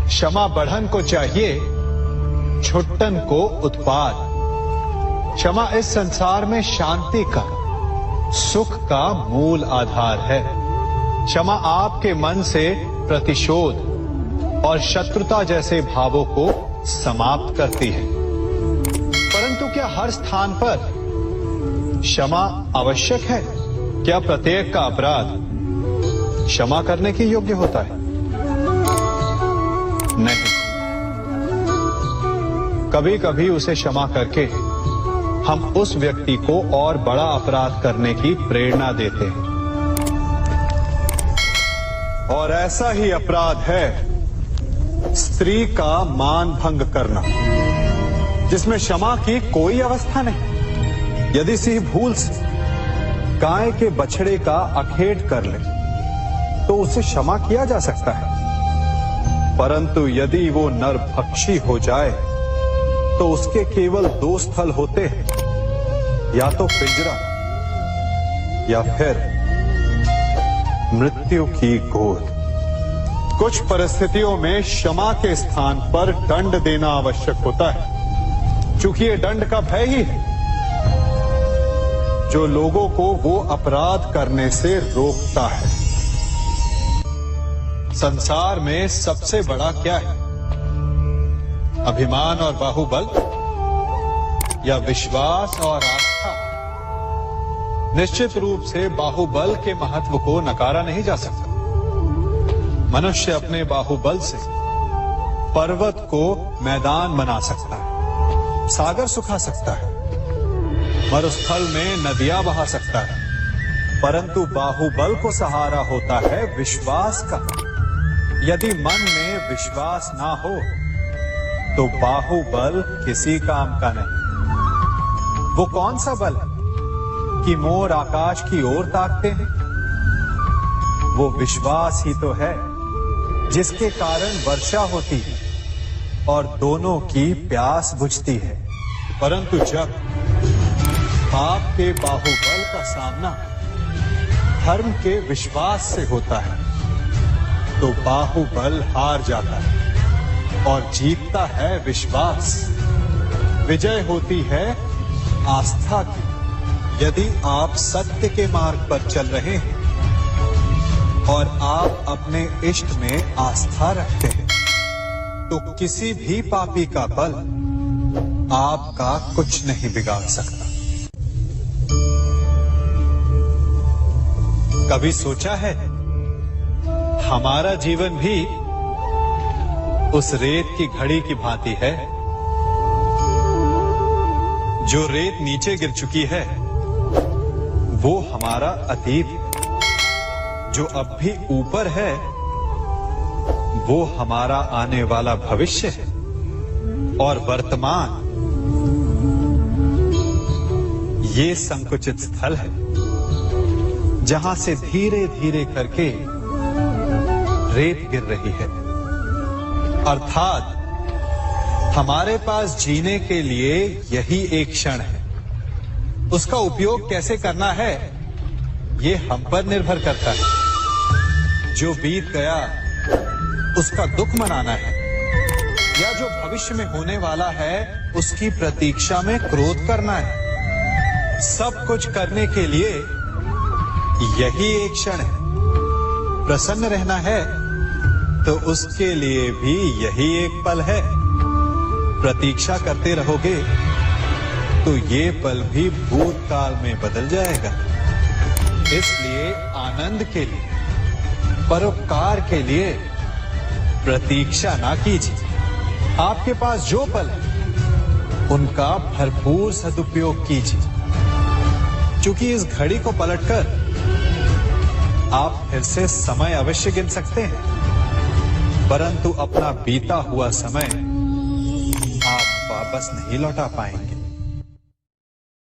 क्षमा बढ़न को चाहिए, छुट्टन को उत्पाद। क्षमा इस संसार में शांति का, सुख का मूल आधार है। क्षमा आपके मन से प्रतिशोध और शत्रुता जैसे भावों को समाप्त करती है। परंतु क्या हर स्थान पर क्षमा आवश्यक है? क्या प्रत्येक का अपराध क्षमा करने के योग्य होता है? नहीं। कभी कभी उसे क्षमा करके हम उस व्यक्ति को और बड़ा अपराध करने की प्रेरणा देते हैं। और ऐसा ही अपराध है स्त्री का मान भंग करना, जिसमें क्षमा की कोई अवस्था नहीं। यदि सिंह भूल से गाय के बछड़े का अखेट कर ले तो उसे क्षमा किया जा सकता है, परंतु यदि वो नरभक्षी हो जाए तो उसके केवल दो स्थल होते हैं, या तो पिंजरा या फिर मृत्यु की गोद। कुछ परिस्थितियों में क्षमा के स्थान पर दंड देना आवश्यक होता है, क्योंकि ये दंड का भय ही है जो लोगों को वो अपराध करने से रोकता है। संसार में सबसे बड़ा क्या है? अभिमान और बाहुबल या विश्वास और आस्था? निश्चित रूप से बाहुबल के महत्व को नकारा नहीं जा सकता। मनुष्य अपने बाहुबल से पर्वत को मैदान बना सकता है, सागर सुखा सकता है, मरुस्थल में नदियां बहा सकता है, परंतु बाहुबल को सहारा होता है विश्वास का। यदि मन में विश्वास ना हो तो बाहुबल किसी काम का नहीं। वो कौन सा बल है कि मोर आकाश की ओर ताकते हैं? वो विश्वास ही तो है जिसके कारण वर्षा होती है और दोनों की प्यास बुझती है। परंतु जब पाप के बाहुबल का सामना धर्म के विश्वास से होता है तो बाहुबल हार जाता है और जीतता है विश्वास। विजय होती है आस्था की। यदि आप सत्य के मार्ग पर चल रहे हैं और आप अपने इष्ट में आस्था रखते हैं तो किसी भी पापी का बल आपका कुछ नहीं बिगाड़ सकता। कभी सोचा है हमारा जीवन भी उस रेत की घड़ी की भांति है? जो रेत नीचे गिर चुकी है वो हमारा अतीत है, जो अब भी ऊपर है वो हमारा आने वाला भविष्य है, और वर्तमान ये संकुचित स्थल है जहां से धीरे धीरे करके रेत गिर रही है। अर्थात हमारे पास जीने के लिए यही एक क्षण है। उसका उपयोग कैसे करना है ये हम पर निर्भर करता है। जो बीत गया उसका दुख मनाना है या जो भविष्य में होने वाला है उसकी प्रतीक्षा में क्रोध करना है। सब कुछ करने के लिए यही एक क्षण है। प्रसन्न रहना है तो उसके लिए भी यही एक पल है। प्रतीक्षा करते रहोगे तो ये पल भी भूतकाल में बदल जाएगा। इसलिए आनंद के लिए, परोपकार के लिए प्रतीक्षा ना कीजिए। आपके पास जो पल है उनका भरपूर सदुपयोग कीजिए, क्योंकि इस घड़ी को पलटकर आप फिर से समय अवश्य गिन सकते हैं, परंतु अपना बीता हुआ समय आप वापस नहीं लौटा पाएंगे।